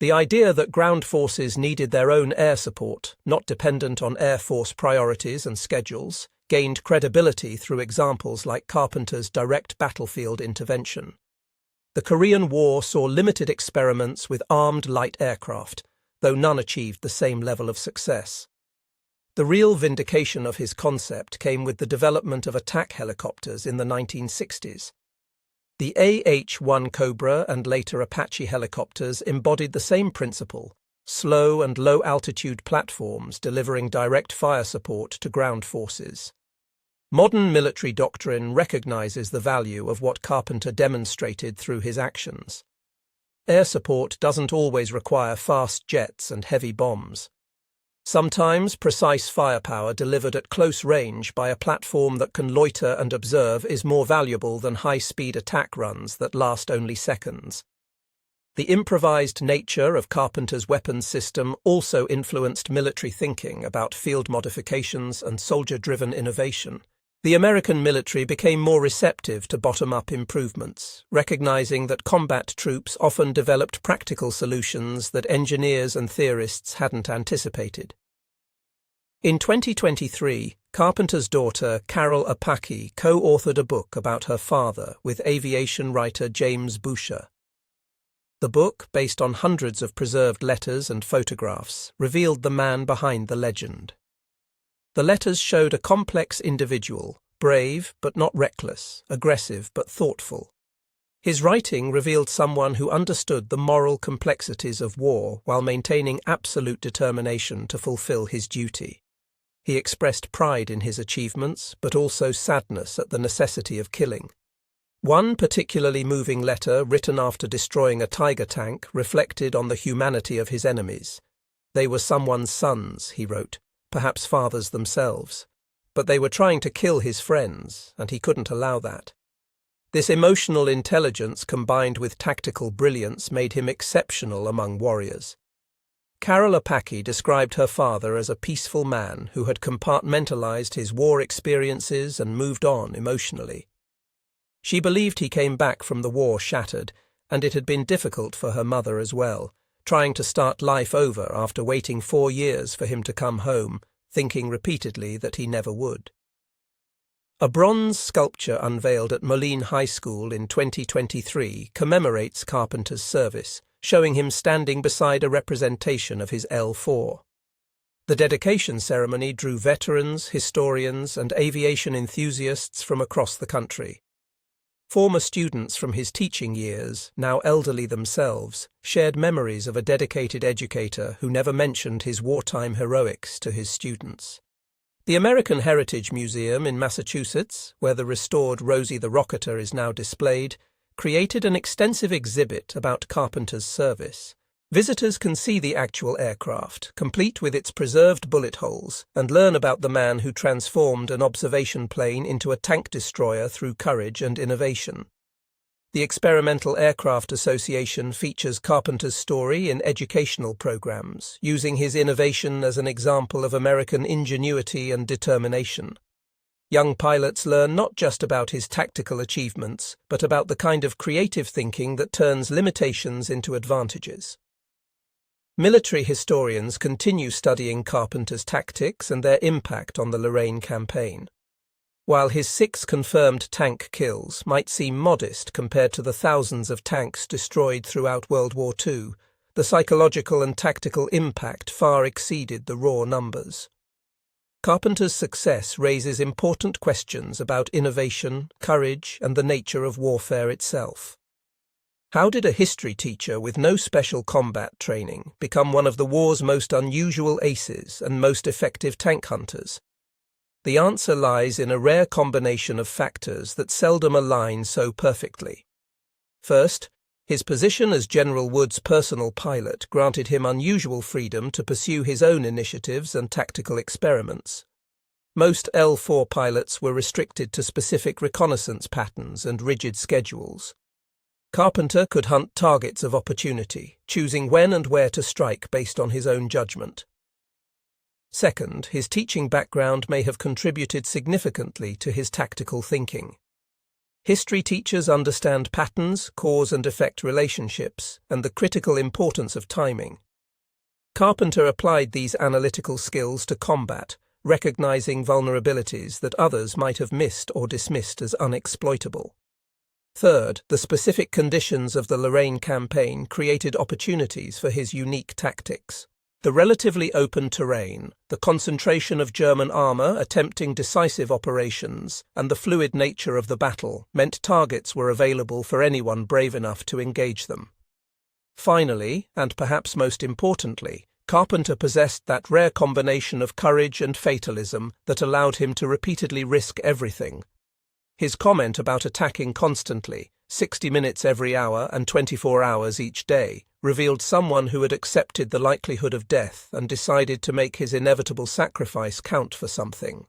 The idea that ground forces needed their own air support, not dependent on Air Force priorities and schedules, gained credibility through examples like Carpenter's direct battlefield intervention. The Korean War saw limited experiments with armed light aircraft, though none achieved the same level of success. The real vindication of his concept came with the development of attack helicopters in the 1960s. The AH-1 Cobra and later Apache helicopters embodied the same principle, slow and low-altitude platforms delivering direct fire support to ground forces. Modern military doctrine recognizes the value of what Carpenter demonstrated through his actions. Air support doesn't always require fast jets and heavy bombs. Sometimes precise firepower delivered at close range by a platform that can loiter and observe is more valuable than high-speed attack runs that last only seconds. The improvised nature of Carpenter's weapons system also influenced military thinking about field modifications and soldier-driven innovation. The American military became more receptive to bottom-up improvements, recognizing that combat troops often developed practical solutions that engineers and theorists hadn't anticipated. In 2023, Carpenter's daughter, Carol Apaki, co-authored a book about her father with aviation writer James Boucher. The book, based on hundreds of preserved letters and photographs, revealed the man behind the legend. The letters showed a complex individual, brave but not reckless, aggressive but thoughtful. His writing revealed someone who understood the moral complexities of war while maintaining absolute determination to fulfill his duty. He expressed pride in his achievements, but also sadness at the necessity of killing. One particularly moving letter, written after destroying a Tiger tank, reflected on the humanity of his enemies. They were someone's sons, he wrote, perhaps fathers themselves. But they were trying to kill his friends, and he couldn't allow that. This emotional intelligence combined with tactical brilliance made him exceptional among warriors. Carol Apaki described her father as a peaceful man who had compartmentalized his war experiences and moved on emotionally. She believed he came back from the war shattered, and it had been difficult for her mother as well, trying to start life over after waiting 4 years for him to come home, thinking repeatedly that he never would. A bronze sculpture unveiled at Moline High School in 2023 commemorates Carpenter's service, showing him standing beside a representation of his L-4. The dedication ceremony drew veterans, historians, and aviation enthusiasts from across the country. Former students from his teaching years, now elderly themselves, shared memories of a dedicated educator who never mentioned his wartime heroics to his students. The American Heritage Museum in Massachusetts, where the restored Rosie the Rocketer is now displayed, created an extensive exhibit about Carpenter's service. Visitors can see the actual aircraft, complete with its preserved bullet holes, and learn about the man who transformed an observation plane into a tank destroyer through courage and innovation. The Experimental Aircraft Association features Carpenter's story in educational programs, using his innovation as an example of American ingenuity and determination. Young pilots learn not just about his tactical achievements, but about the kind of creative thinking that turns limitations into advantages. Military historians continue studying Carpenter's tactics and their impact on the Lorraine campaign. While his 6 confirmed tank kills might seem modest compared to the thousands of tanks destroyed throughout World War II, the psychological and tactical impact far exceeded the raw numbers. Carpenter's success raises important questions about innovation, courage, and the nature of warfare itself. How did a history teacher with no special combat training become one of the war's most unusual aces and most effective tank hunters? The answer lies in a rare combination of factors that seldom align so perfectly. First, his position as General Wood's personal pilot granted him unusual freedom to pursue his own initiatives and tactical experiments. Most L-4 pilots were restricted to specific reconnaissance patterns and rigid schedules. Carpenter could hunt targets of opportunity, choosing when and where to strike based on his own judgment. Second, his teaching background may have contributed significantly to his tactical thinking. History teachers understand patterns, cause and effect relationships, and the critical importance of timing. Carpenter applied these analytical skills to combat, recognizing vulnerabilities that others might have missed or dismissed as unexploitable. Third, the specific conditions of the Lorraine campaign created opportunities for his unique tactics. The relatively open terrain, the concentration of German armour attempting decisive operations, and the fluid nature of the battle meant targets were available for anyone brave enough to engage them. Finally, and perhaps most importantly, Carpenter possessed that rare combination of courage and fatalism that allowed him to repeatedly risk everything. His comment about attacking constantly, 60 minutes every hour and 24 hours each day, revealed someone who had accepted the likelihood of death and decided to make his inevitable sacrifice count for something.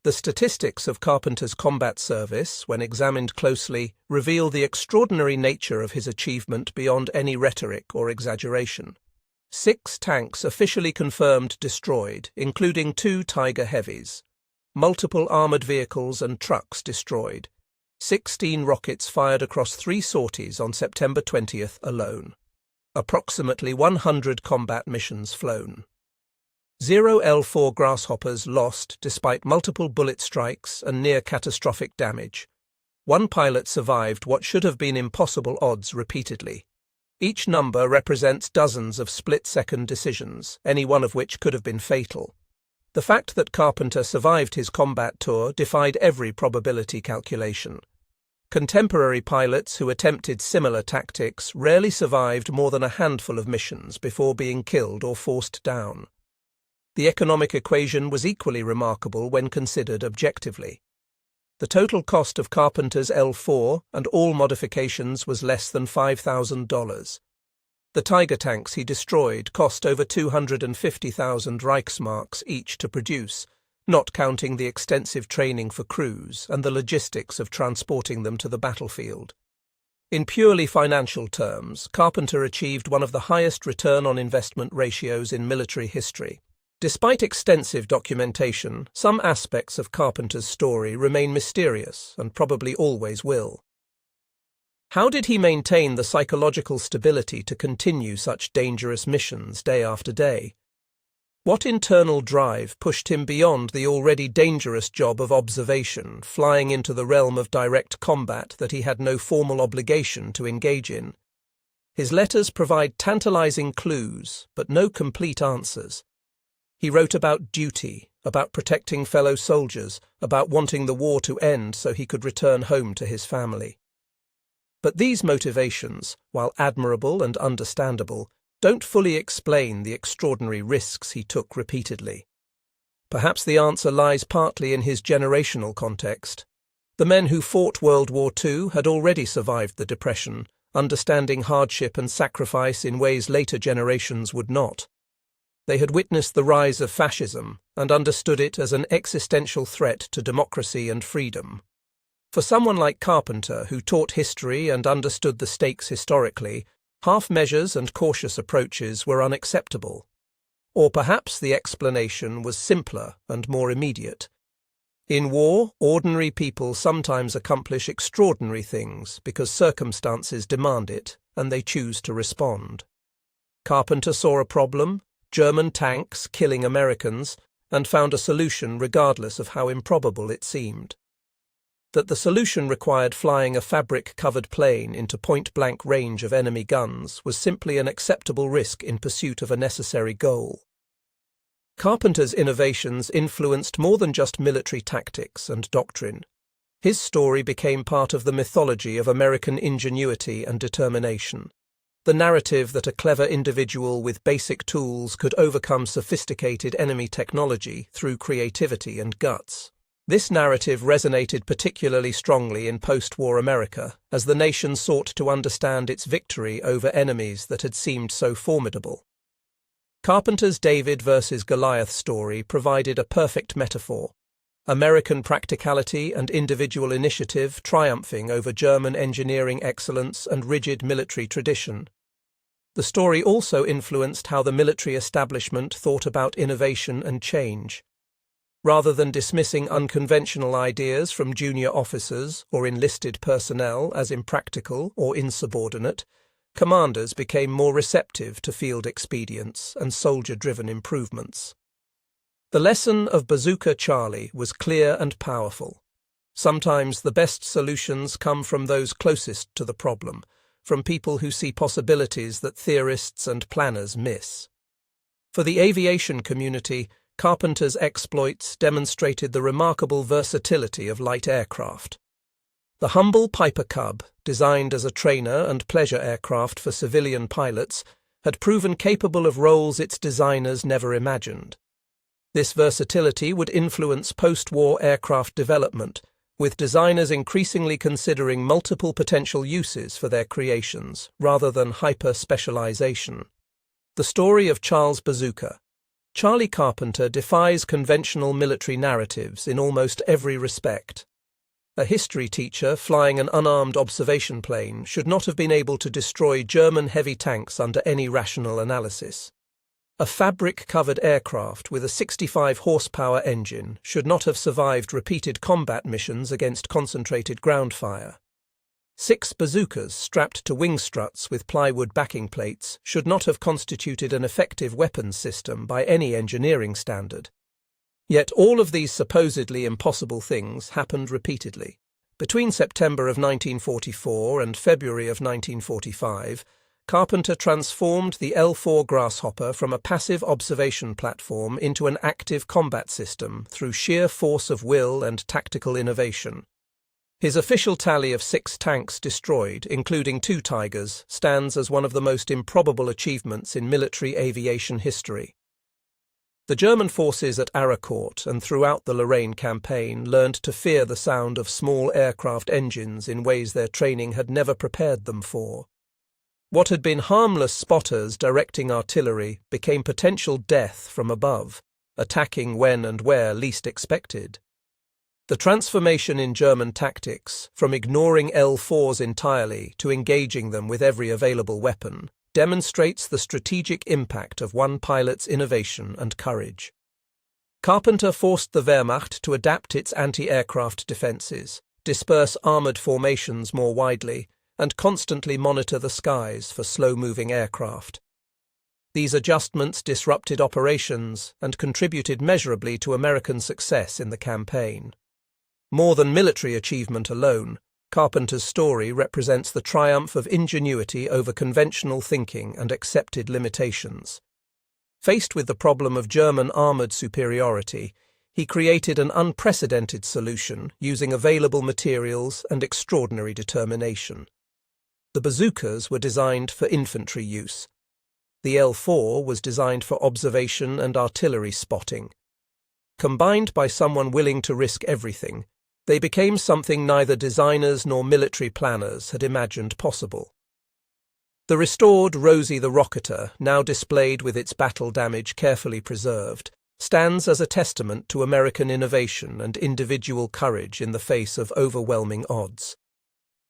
The statistics of Carpenter's combat service, when examined closely, reveal the extraordinary nature of his achievement beyond any rhetoric or exaggeration. 6 tanks officially confirmed destroyed, including 2 Tiger Heavies. Multiple armoured vehicles and trucks destroyed. 16 rockets fired across 3 sorties on September 20th alone. Approximately 100 combat missions flown. 0 L-4 Grasshoppers lost despite multiple bullet strikes and near-catastrophic damage. 1 pilot survived what should have been impossible odds repeatedly. Each number represents dozens of split-second decisions, any one of which could have been fatal. The fact that Carpenter survived his combat tour defied every probability calculation. Contemporary pilots who attempted similar tactics rarely survived more than a handful of missions before being killed or forced down. The economic equation was equally remarkable when considered objectively. The total cost of Carpenter's L-4 and all modifications was less than $5,000. The Tiger tanks he destroyed cost over 250,000 Reichsmarks each to produce, not counting the extensive training for crews and the logistics of transporting them to the battlefield. In purely financial terms, Carpenter achieved one of the highest return on investment ratios in military history. Despite extensive documentation, some aspects of Carpenter's story remain mysterious and probably always will. How did he maintain the psychological stability to continue such dangerous missions day after day? What internal drive pushed him beyond the already dangerous job of observation, flying into the realm of direct combat that he had no formal obligation to engage in? His letters provide tantalizing clues, but no complete answers. He wrote about duty, about protecting fellow soldiers, about wanting the war to end so he could return home to his family. But these motivations, while admirable and understandable, don't fully explain the extraordinary risks he took repeatedly. Perhaps the answer lies partly in his generational context. The men who fought World War II had already survived the Depression, understanding hardship and sacrifice in ways later generations would not. They had witnessed the rise of fascism and understood it as an existential threat to democracy and freedom. For someone like Carpenter, who taught history and understood the stakes historically, half measures and cautious approaches were unacceptable. Or perhaps the explanation was simpler and more immediate. In war, ordinary people sometimes accomplish extraordinary things because circumstances demand it, and they choose to respond. Carpenter saw a problem, German tanks killing Americans, and found a solution regardless of how improbable it seemed. That the solution required flying a fabric-covered plane into point-blank range of enemy guns was simply an acceptable risk in pursuit of a necessary goal. Carpenter's innovations influenced more than just military tactics and doctrine. His story became part of the mythology of American ingenuity and determination. The narrative that a clever individual with basic tools could overcome sophisticated enemy technology through creativity and guts. This narrative resonated particularly strongly in post-war America, as the nation sought to understand its victory over enemies that had seemed so formidable. Carpenter's David versus Goliath story provided a perfect metaphor. American practicality and individual initiative triumphing over German engineering excellence and rigid military tradition. The story also influenced how the military establishment thought about innovation and change. Rather than dismissing unconventional ideas from junior officers or enlisted personnel as impractical or insubordinate, commanders became more receptive to field expedients and soldier-driven improvements. The lesson of Bazooka Charlie was clear and powerful. Sometimes the best solutions come from those closest to the problem, from people who see possibilities that theorists and planners miss. For the aviation community, Carpenter's exploits demonstrated the remarkable versatility of light aircraft. The humble Piper Cub, designed as a trainer and pleasure aircraft for civilian pilots, had proven capable of roles its designers never imagined. This versatility would influence post-war aircraft development, with designers increasingly considering multiple potential uses for their creations, rather than hyper-specialization. The story of Charles Bazooka. Charlie Carpenter defies conventional military narratives in almost every respect. A history teacher flying an unarmed observation plane should not have been able to destroy German heavy tanks under any rational analysis. A fabric-covered aircraft with a 65-horsepower engine should not have survived repeated combat missions against concentrated ground fire. 6 bazookas strapped to wing struts with plywood backing plates should not have constituted an effective weapons system by any engineering standard. Yet all of these supposedly impossible things happened repeatedly. Between September of 1944 and February of 1945, Carpenter transformed the L-4 Grasshopper from a passive observation platform into an active combat system through sheer force of will and tactical innovation. His official tally of 6 tanks destroyed, including 2 Tigers, stands as one of the most improbable achievements in military aviation history. The German forces at Aracourt and throughout the Lorraine campaign learned to fear the sound of small aircraft engines in ways their training had never prepared them for. What had been harmless spotters directing artillery became potential death from above, attacking when and where least expected. The transformation in German tactics, from ignoring L-4s entirely to engaging them with every available weapon, demonstrates the strategic impact of one pilot's innovation and courage. Carpenter forced the Wehrmacht to adapt its anti-aircraft defences, disperse armoured formations more widely, and constantly monitor the skies for slow-moving aircraft. These adjustments disrupted operations and contributed measurably to American success in the campaign. More than military achievement alone, Carpenter's story represents the triumph of ingenuity over conventional thinking and accepted limitations. Faced with the problem of German armoured superiority, he created an unprecedented solution using available materials and extraordinary determination. The bazookas were designed for infantry use. The L-4 was designed for observation and artillery spotting. Combined by someone willing to risk everything, they became something neither designers nor military planners had imagined possible. The restored Rosie the Rocketer, now displayed with its battle damage carefully preserved, stands as a testament to American innovation and individual courage in the face of overwhelming odds.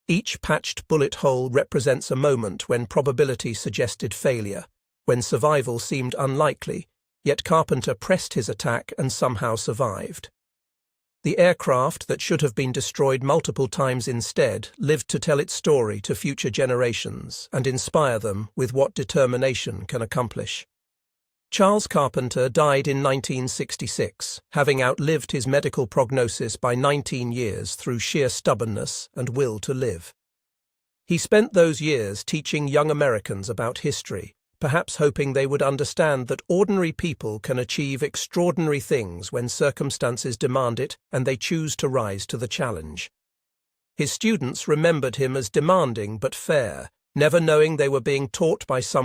Each patched bullet hole represents a moment when probability suggested failure, when survival seemed unlikely, yet Carpenter pressed his attack and somehow survived. The aircraft that should have been destroyed multiple times instead lived to tell its story to future generations and inspire them with what determination can accomplish. Charles Carpenter died in 1966, having outlived his medical prognosis by 19 years through sheer stubbornness and will to live. He spent those years teaching young Americans about history, perhaps hoping they would understand that ordinary people can achieve extraordinary things when circumstances demand it and they choose to rise to the challenge. His students remembered him as demanding but fair, never knowing they were being taught by someone